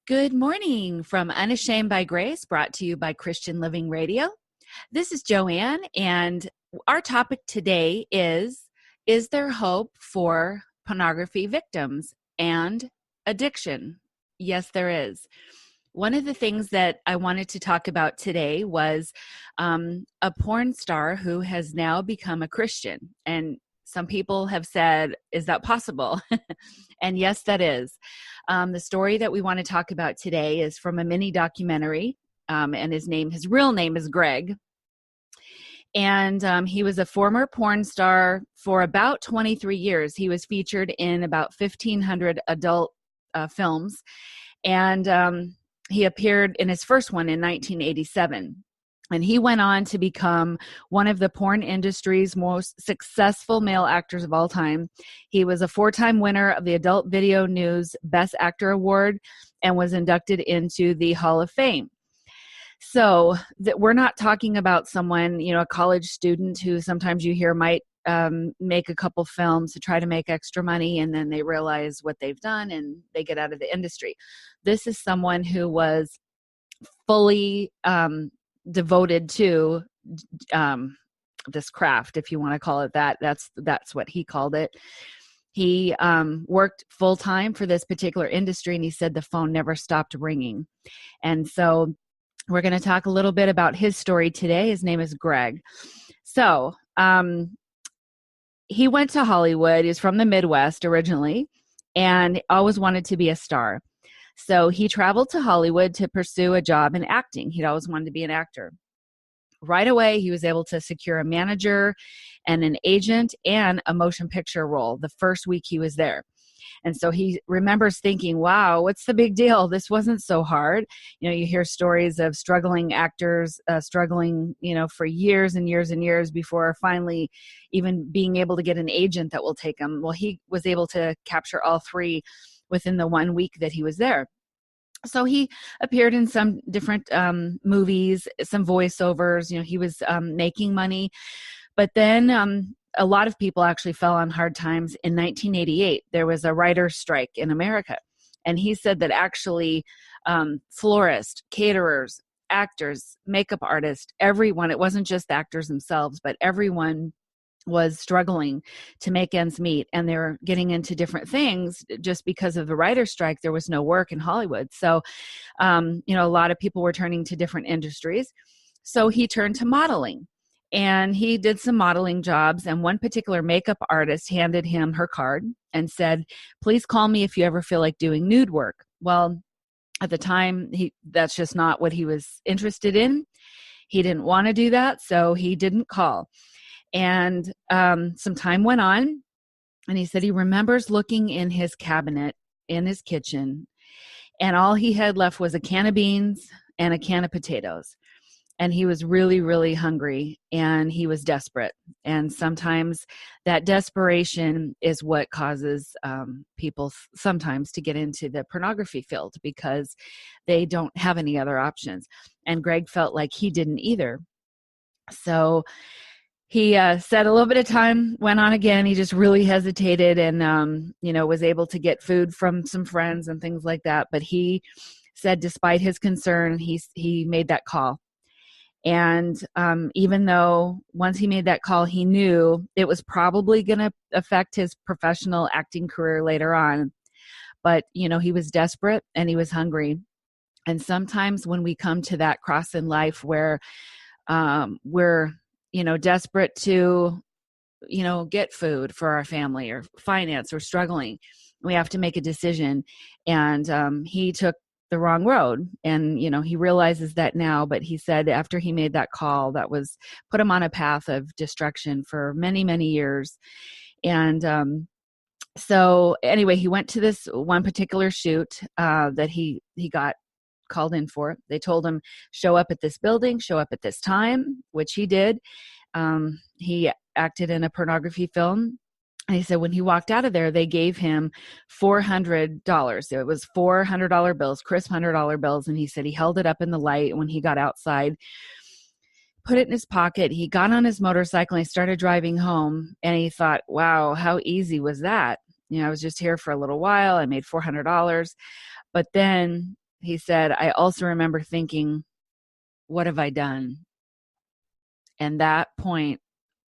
Good morning from Unashamed by Grace, brought to you by Christian Living Radio. This is Joann, and our topic today is there hope for pornography victims and addiction? Yes, there is. One of the things that I wanted to talk about today was a porn star who has now become a Christian. And some people have said, is that possible? And yes, that is. The story that we want to talk about today is from a mini documentary, and his real name is Greg. And he was a former porn star for about 23 years. He was featured in about 1,500 adult films. And he appeared in his first one in 1987. And he went on to become one of the porn industry's most successful male actors of all time. He was a 4-time winner of the Adult Video News Best Actor Award and was inducted into the Hall of Fame. So we're not talking about someone, a college student who sometimes you hear might make a couple films to try to make extra money, and then they realize what they've done and they get out of the industry. This is someone who was fully devoted to this craft, if you want to call it that. That's what he called it. He worked full time for this particular industry, and he said the phone never stopped ringing. And so we're going to talk a little bit about his story today. His name is Greg. So he went to Hollywood. He's from the Midwest originally, and always wanted to be a star. So he traveled to Hollywood to pursue a job in acting. He'd always wanted to be an actor. Right away, he was able to secure a manager and an agent and a motion picture role the first week he was there. And so he remembers thinking, wow, what's the big deal? This wasn't so hard. You hear stories of struggling actors, struggling, for years and years and years before finally even being able to get an agent that will take them. Well, he was able to capture all three within the 1 week that he was there. So he appeared in some different movies, some voiceovers. He was making money. But then a lot of people actually fell on hard times. In 1988, there was a writer's strike in America. And he said that actually florists, caterers, actors, makeup artists, everyone, it wasn't just actors themselves, but everyone was struggling to make ends meet, and they were getting into different things just because of the writer's strike. There was no work in Hollywood. So, a lot of people were turning to different industries. So he turned to modeling, and he did some modeling jobs. And one particular makeup artist handed him her card and said, please call me if you ever feel like doing nude work. Well, at the time, that's just not what he was interested in. He didn't want to do that, so he didn't call. And some time went on, and he said he remembers looking in his cabinet in his kitchen, and all he had left was a can of beans and a can of potatoes. And he was really, really hungry, and he was desperate. And sometimes that desperation is what causes people sometimes to get into the pornography field, because they don't have any other options. And Greg felt like he didn't either. So he said a little bit of time went on again. He just really hesitated and, was able to get food from some friends and things like that. But he said, despite his concern, he made that call. And even though once he made that call, he knew it was probably going to affect his professional acting career later on. But, he was desperate and he was hungry. And sometimes when we come to that cross in life where we're desperate to, get food for our family or finance or struggling, we have to make a decision. And he took the wrong road, and, he realizes that now, but he said after he made that call, that was put him on a path of destruction for many, many years. And so anyway, he went to this one particular shoot that he got called in for. They told him, show up at this building, show up at this time, which he did. He acted in a pornography film. And he said when he walked out of there, they gave him $400. It was $400 bills, crisp $100 bills. And he said he held it up in the light when he got outside, put it in his pocket. He got on his motorcycle and he started driving home. And he thought, wow, how easy was that? I was just here for a little while. I made $400. But then he said, I also remember thinking, what have I done? And that point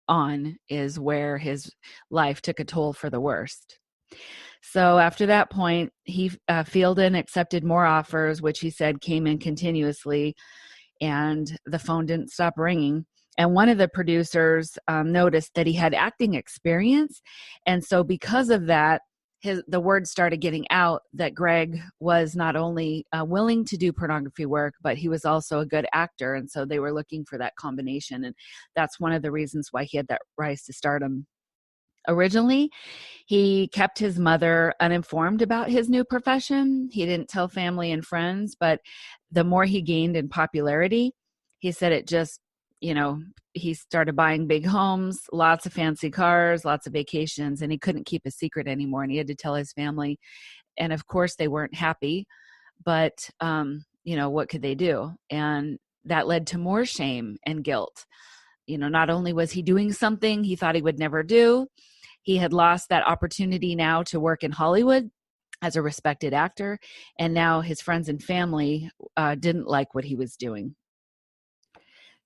on is where his life took a toll for the worst. So after that point, he fielded and accepted more offers, which he said came in continuously, and the phone didn't stop ringing. And one of the producers noticed that he had acting experience. And so because of that, the word started getting out that Greg was not only willing to do pornography work, but he was also a good actor. And so they were looking for that combination. And that's one of the reasons why he had that rise to stardom. Originally, he kept his mother uninformed about his new profession. He didn't tell family and friends, but the more he gained in popularity, he said it just, he started buying big homes, lots of fancy cars, lots of vacations, and he couldn't keep a secret anymore. And he had to tell his family. And of course, they weren't happy, but, what could they do? And that led to more shame and guilt. Not only was he doing something he thought he would never do, he had lost that opportunity now to work in Hollywood as a respected actor, and now his friends and family didn't like what he was doing.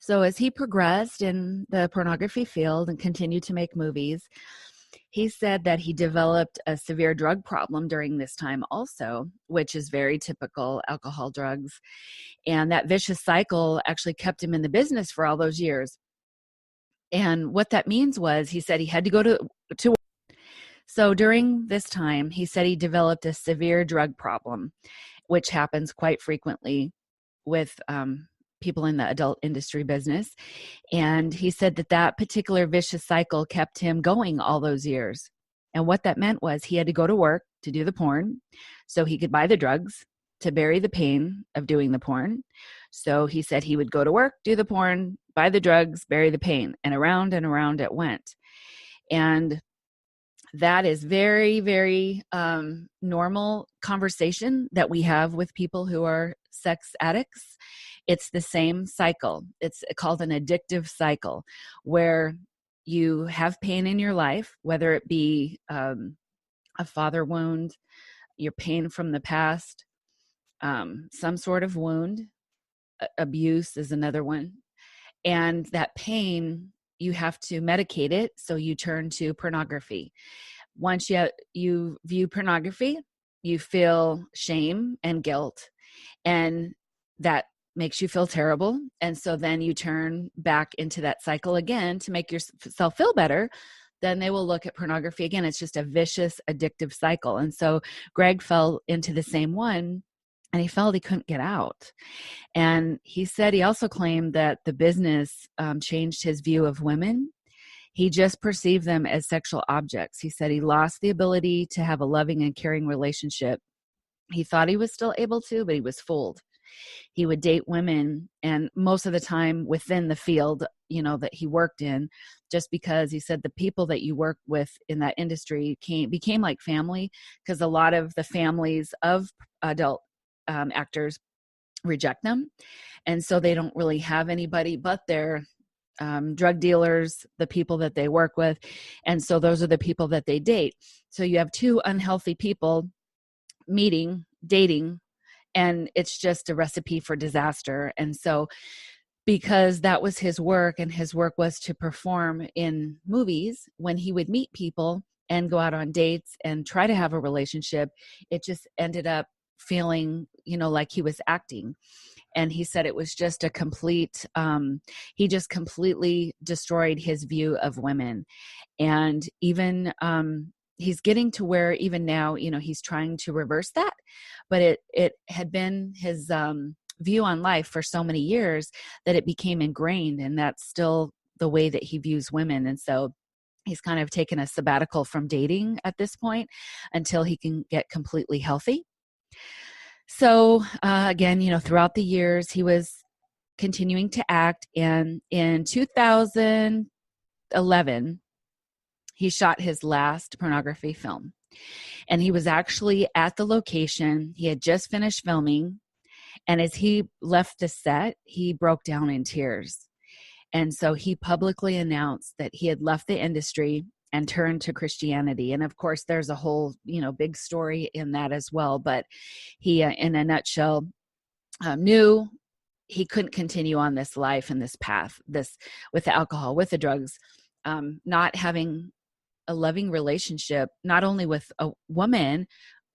So as he progressed in the pornography field and continued to make movies, he said that he developed a severe drug problem during this time also, which is very typical, alcohol, drugs. And that vicious cycle actually kept him in the business for all those years. And what that means was, he said he had to go to So during this time, he said he developed a severe drug problem, which happens quite frequently with people in the adult industry business. And he said that particular vicious cycle kept him going all those years. And what that meant was he had to go to work to do the porn so he could buy the drugs to bury the pain of doing the porn. So he said he would go to work, do the porn, buy the drugs, bury the pain, and around it went. And that is very, very normal conversation that we have with people who are sex addicts. It's the same cycle. It's called an addictive cycle, where you have pain in your life, whether it be a father wound, your pain from the past, some sort of wound, abuse is another one. And that pain, you have to medicate it, so you turn to pornography. Once you view pornography, you feel shame and guilt, and that makes you feel terrible. And so then you turn back into that cycle again to make yourself feel better. Then they will look at pornography again. It's just a vicious, addictive cycle. And so Greg fell into the same one, and he felt he couldn't get out. And he said he also claimed that the business changed his view of women. He just perceived them as sexual objects. He said he lost the ability to have a loving and caring relationship. He thought he was still able to, but he was fooled. He would date women, and most of the time within the field, that he worked in, just because he said the people that you work with in that industry became like family, because a lot of the families of adult actors reject them. And so they don't really have anybody but their drug dealers, the people that they work with. And so those are the people that they date. So you have two unhealthy people meeting, dating, and it's just a recipe for disaster. And so because that was his work, and his work was to perform in movies, when he would meet people and go out on dates and try to have a relationship, it just ended up feeling, like he was acting. And he said it was just a complete, he just completely destroyed his view of women. And even he's getting to where even now, he's trying to reverse that. But it had been his view on life for so many years that it became ingrained. And that's still the way that he views women. And so he's kind of taken a sabbatical from dating at this point until he can get completely healthy. So again, throughout the years, he was continuing to act. And in 2011, he shot his last pornography film. And he was actually at the location. He had just finished filming. And as he left the set, he broke down in tears. And so he publicly announced that he had left the industry and turned to Christianity. And of course, there's a whole, big story in that as well. But he, in a nutshell, knew he couldn't continue on this life and this path, this with the alcohol, with the drugs, not having a loving relationship, not only with a woman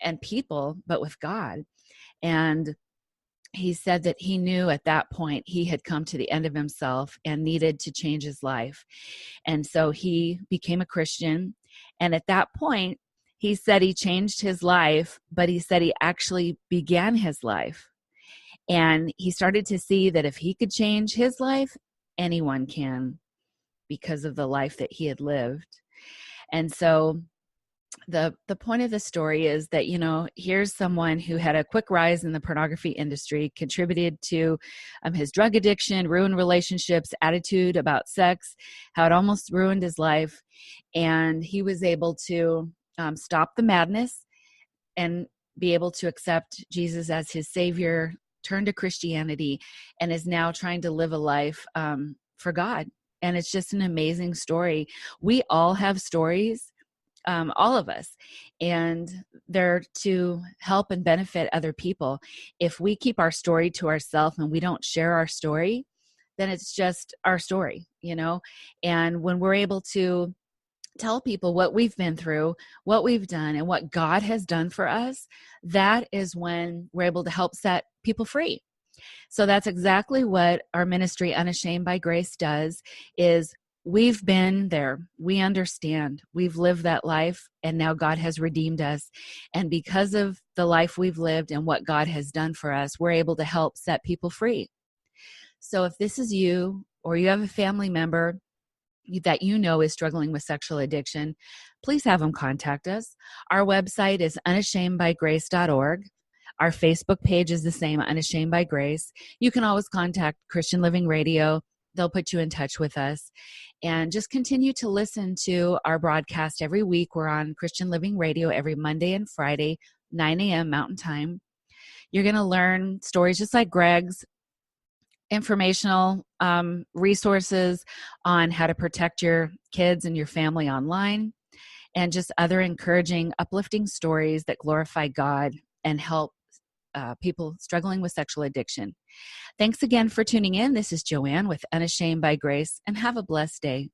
and people, but with God. And he said that he knew at that point he had come to the end of himself and needed to change his life. And so he became a Christian. And at that point, he said he changed his life, but he said he actually began his life. And he started to see that if he could change his life, anyone can, because of the life that he had lived. And so the point of the story is that, here's someone who had a quick rise in the pornography industry, contributed to his drug addiction, ruined relationships, attitude about sex, how it almost ruined his life. And he was able to stop the madness and be able to accept Jesus as his Savior, turn to Christianity, and is now trying to live a life for God. And it's just an amazing story. We all have stories, all of us, and they're to help and benefit other people. If we keep our story to ourselves and we don't share our story, then it's just our story, and when we're able to tell people what we've been through, what we've done, and what God has done for us, that is when we're able to help set people free. So that's exactly what our ministry, Unashamed by Grace, does. Is we've been there. We understand. We've lived that life, and now God has redeemed us. And because of the life we've lived and what God has done for us, we're able to help set people free. So if this is you, or you have a family member that is struggling with sexual addiction, please have them contact us. Our website is unashamedbygrace.org. Our Facebook page is the same, Unashamed by Grace. You can always contact Christian Living Radio. They'll put you in touch with us. And just continue to listen to our broadcast every week. We're on Christian Living Radio every Monday and Friday, 9 a.m. Mountain Time. You're going to learn stories just like Greg's, informational resources on how to protect your kids and your family online, and just other encouraging, uplifting stories that glorify God and help people struggling with sexual addiction. Thanks again for tuning in. This is Joann with Unashamed by Grace, and have a blessed day.